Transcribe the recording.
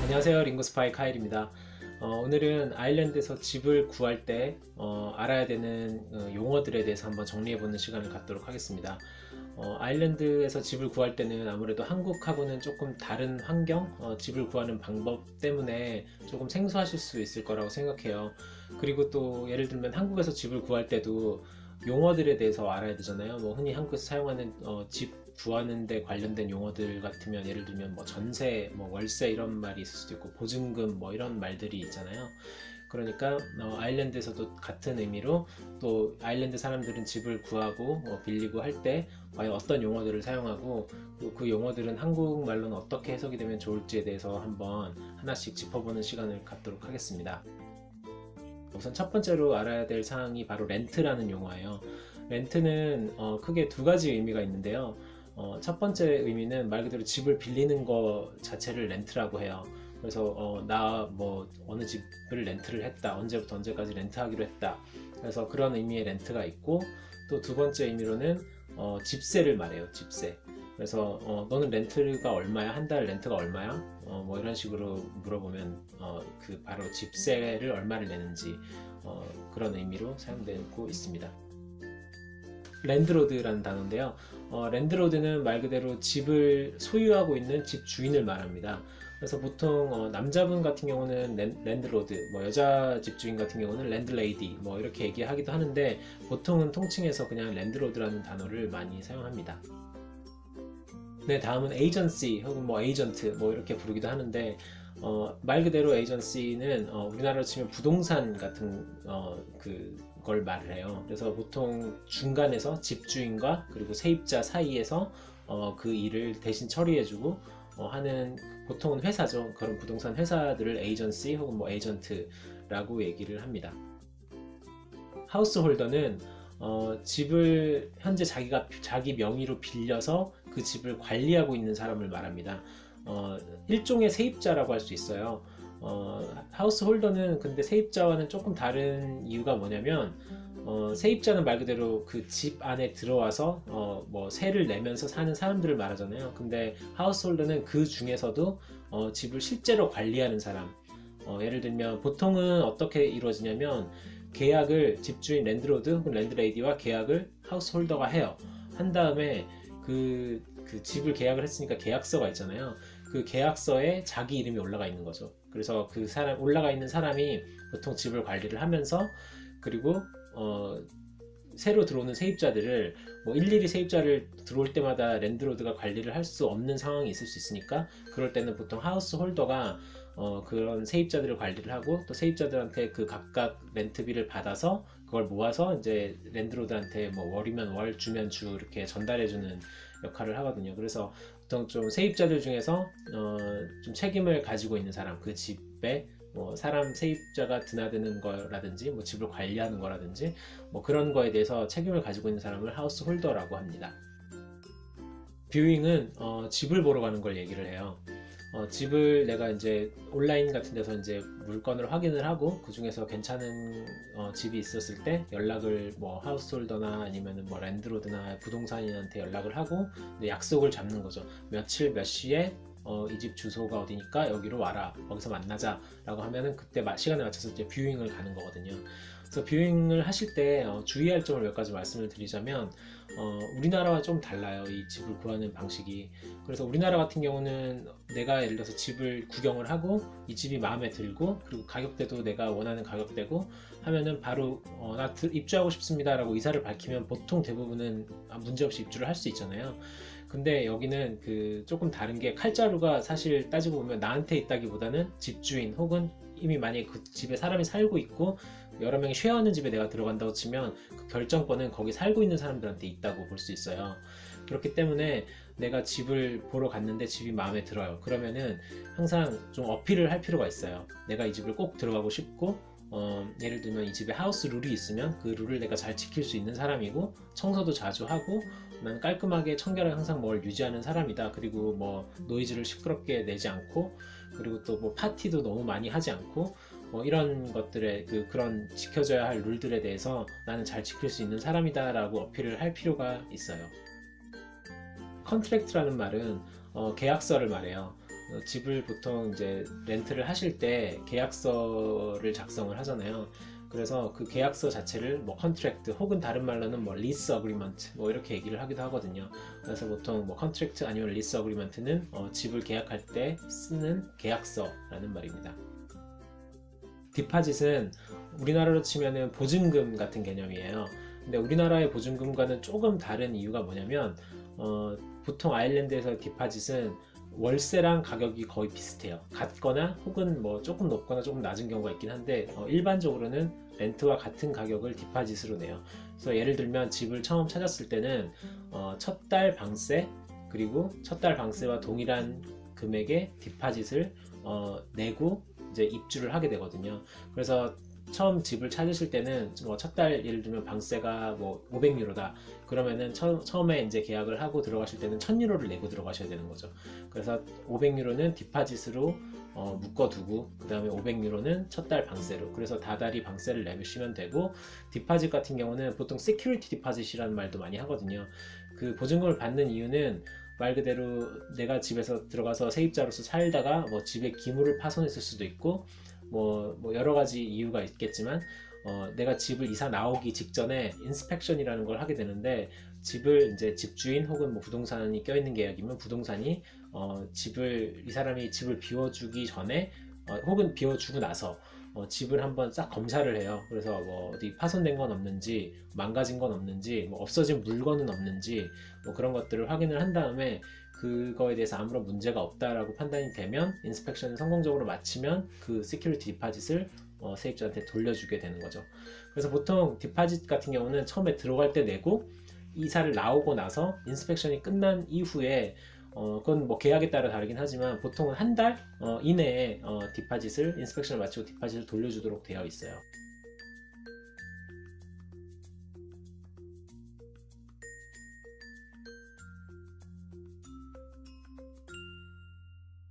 안녕하세요, 링고스파이 카일입니다. 오늘은 아일랜드에서 집을 구할 때 알아야 되는 용어들에 대해서 한번 정리해보는 시간을 갖도록 하겠습니다. 아일랜드에서 집을 구할 때는 아무래도 한국하고는 조금 다른 환경, 집을 구하는 방법 때문에 조금 생소하실 수 있을 거라고 생각해요. 그리고 또 예를 들면 한국에서 집을 구할 때도 용어들에 대해서 알아야 되잖아요. 뭐 흔히 한국에서 사용하는 집 구하는 데 관련된 용어들 같으면 예를 들면 뭐 전세, 뭐 월세 이런 말이 있을 수도 있고 보증금 뭐 이런 말들이 있잖아요. 그러니까 아일랜드에서도 같은 의미로 또 아일랜드 사람들은 집을 구하고 빌리고 할 때 과연 어떤 용어들을 사용하고 또 그 용어들은 한국말로는 어떻게 해석이 되면 좋을지에 대해서 한번 하나씩 짚어보는 시간을 갖도록 하겠습니다. 우선 첫 번째로 알아야 될 사항이 바로 렌트라는 용어예요. 렌트는 크게 두 가지 의미가 있는데요. 첫 번째 의미는 말 그대로 집을 빌리는 거 자체를 렌트라고 해요. 그래서 나 뭐 어느 집을 렌트를 했다, 언제부터 언제까지 렌트하기로 했다, 그래서 그런 의미의 렌트가 있고, 또 두 번째 의미로는 집세를 말해요. 집세. 그래서 너는 렌트가 얼마야? 한 달 렌트가 얼마야? 뭐 이런 식으로 물어보면 그 바로 집세를 얼마를 내는지 그런 의미로 사용되고 있습니다. 랜드로드라는 단어인데요. 랜드로드는 말 그대로 집을 소유하고 있는 집 주인을 말합니다. 그래서 보통 남자분 같은 경우는 랜드로드, 뭐 여자 집주인 같은 경우는 랜드레이디 뭐 이렇게 얘기하기도 하는데, 보통은 통칭해서 그냥 랜드로드라는 단어를 많이 사용합니다. 네, 다음은 에이전시 혹은 뭐 에이전트 뭐 이렇게 부르기도 하는데, 말 그대로 에이전시는 우리나라로 치면 부동산 같은 그걸 말을 해요. 그래서 보통 중간에서 집주인과 그리고 세입자 사이에서 그 일을 대신 처리해주고 하는, 보통은 회사죠. 그런 부동산 회사들을 에이전시 혹은 뭐 에이전트라고 얘기를 합니다. 하우스홀더는 집을 현재 자기 명의로 빌려서 그 집을 관리하고 있는 사람을 말합니다. 일종의 세입자라고 할 수 있어요. 하우스홀더는 근데 세입자와는 조금 다른 이유가 뭐냐면, 세입자는 말 그대로 그 집 안에 들어와서 뭐 세를 내면서 사는 사람들을 말하잖아요. 근데 하우스홀더는 그 중에서도 집을 실제로 관리하는 사람. 예를 들면 보통은 어떻게 이루어지냐면, 계약을 집주인 랜드로드 혹은 랜드레이디와 계약을 하우스홀더가 해요. 한 다음에 그 집을 계약을 했으니까 계약서가 있잖아요. 그 계약서에 자기 이름이 올라가 있는 거죠. 그래서 그 사람, 올라가 있는 사람이 보통 집을 관리를 하면서, 그리고 새로 들어오는 세입자들을 뭐 일일이 세입자를 들어올 때마다 랜드로드가 관리를 할 수 없는 상황이 있을 수 있으니까, 그럴 때는 보통 하우스홀더가 그런 세입자들을 관리를 하고, 또 세입자들한테 그 각각 렌트비를 받아서 그걸 모아서 이제 랜드로드한테 뭐 월이면 월, 주면 주 이렇게 전달해주는 역할을 하거든요. 그래서 보통 좀 세입자들 중에서 좀 책임을 가지고 있는 사람, 그 집에 뭐 사람 세입자가 드나드는 거라든지 뭐 집을 관리하는 거라든지 뭐 그런 거에 대해서 책임을 가지고 있는 사람을 하우스홀더라고 합니다. 뷰잉은 집을 보러 가는 걸 얘기를 해요. 집을 내가 이제 온라인 같은 데서 이제 물건을 확인을 하고 그 중에서 괜찮은 집이 있었을 때 연락을 뭐 하우스홀더나 아니면은 뭐 랜드로드나 부동산인한테 연락을 하고 약속을 잡는 거죠. 며칠 몇 시에 이 집 주소가 어디니까 여기로 와라, 거기서 만나자 라고 하면은 그때 시간에 맞춰서 이제 뷰잉을 가는 거거든요. 그래서 뷰잉을 하실 때 주의할 점을 몇 가지 말씀을 드리자면, 우리나라와 좀 달라요, 이 집을 구하는 방식이. 그래서 우리나라 같은 경우는 내가 예를 들어서 집을 구경을 하고 이 집이 마음에 들고, 그리고 가격대도 내가 원하는 가격대고 하면은 바로 나 입주하고 싶습니다 라고 의사를 밝히면 보통 대부분은 문제없이 입주를 할 수 있잖아요. 근데 여기는 조금 다른 게, 칼자루가 사실 따지고 보면 나한테 있다기보다는 집주인 혹은 이미 만약에 그 집에 사람이 살고 있고 여러 명이 쉐어하는 집에 내가 들어간다고 치면 그 결정권은 거기 살고 있는 사람들한테 있다고 볼 수 있어요. 그렇기 때문에 내가 집을 보러 갔는데 집이 마음에 들어요. 그러면은 항상 좀 어필을 할 필요가 있어요. 내가 이 집을 꼭 들어가고 싶고, 예를 들면 이 집에 하우스 룰이 있으면 그 룰을 내가 잘 지킬 수 있는 사람이고, 청소도 자주 하고, 난 깔끔하게 청결하게 항상 뭘 유지하는 사람이다. 그리고 뭐 노이즈를 시끄럽게 내지 않고, 그리고 또 뭐 파티도 너무 많이 하지 않고, 뭐 이런 것들의 그런 지켜져야 할 룰들에 대해서 나는 잘 지킬 수 있는 사람이다 라고 어필을 할 필요가 있어요. 컨트랙트라는 말은 계약서를 말해요. 집을 보통 이제 렌트를 하실 때 계약서를 작성을 하잖아요. 그래서 그 계약서 자체를 뭐 컨트랙트 혹은 다른 말로는 뭐 리스 어그리먼트 뭐 이렇게 얘기를 하기도 하거든요. 그래서 보통 뭐 컨트랙트 아니면 리스 어그리먼트는 집을 계약할 때 쓰는 계약서라는 말입니다. 디파짓은 우리나라로 치면은 보증금 같은 개념이에요. 근데 우리나라의 보증금과는 조금 다른 이유가 뭐냐면 보통 아일랜드에서 디파짓은 월세랑 가격이 거의 비슷해요. 같거나 혹은 뭐 조금 높거나 조금 낮은 경우가 있긴 한데 일반적으로는 렌트와 같은 가격을 디파짓으로 내요. 그래서 예를 들면 집을 처음 찾았을 때는 첫 달 방세 그리고 첫 달 방세와 동일한 금액의 디파짓을 내고 이제 입주를 하게 되거든요. 그래서 처음 집을 찾으실 때는 첫 달 예를 들면 방세가 뭐 500유로다 그러면은 처음에 이제 계약을 하고 들어가실 때는 1000유로를 내고 들어가셔야 되는 거죠. 그래서 500유로는 디파짓으로 묶어두고 그 다음에 500유로는 첫 달 방세로, 그래서 다달이 방세를 내시면 되고, 디파짓 같은 경우는 보통 시큐리티 디파짓이라는 말도 많이 하거든요. 그 보증금을 받는 이유는 말 그대로 내가 집에서 들어가서 세입자로서 살다가 뭐 집에 기물을 파손했을 수도 있고 뭐 여러 가지 이유가 있겠지만 내가 집을 이사 나오기 직전에 인스펙션이라는 걸 하게 되는데, 집을 이제 집주인 혹은 뭐 부동산이 껴있는 계약이면 부동산이 이 사람이 집을 비워주기 전에 혹은 비워주고 나서 집을 한번 싹 검사를 해요. 그래서 뭐 어디 파손된 건 없는지, 망가진 건 없는지, 뭐 없어진 물건은 없는지, 뭐 그런 것들을 확인을 한 다음에 그거에 대해서 아무런 문제가 없다라고 판단이 되면, 인스펙션을 성공적으로 마치면 그 시큐리티 디파짓을 세입자한테 돌려주게 되는 거죠. 그래서 보통 디파짓 같은 경우는 처음에 들어갈 때 내고 이사를 나오고 나서 인스펙션이 끝난 이후에 그건 뭐 계약에 따라 다르긴 하지만 보통은 한 달 이내에 디파짓을 인스펙션을 마치고 디파짓을 돌려주도록 되어 있어요.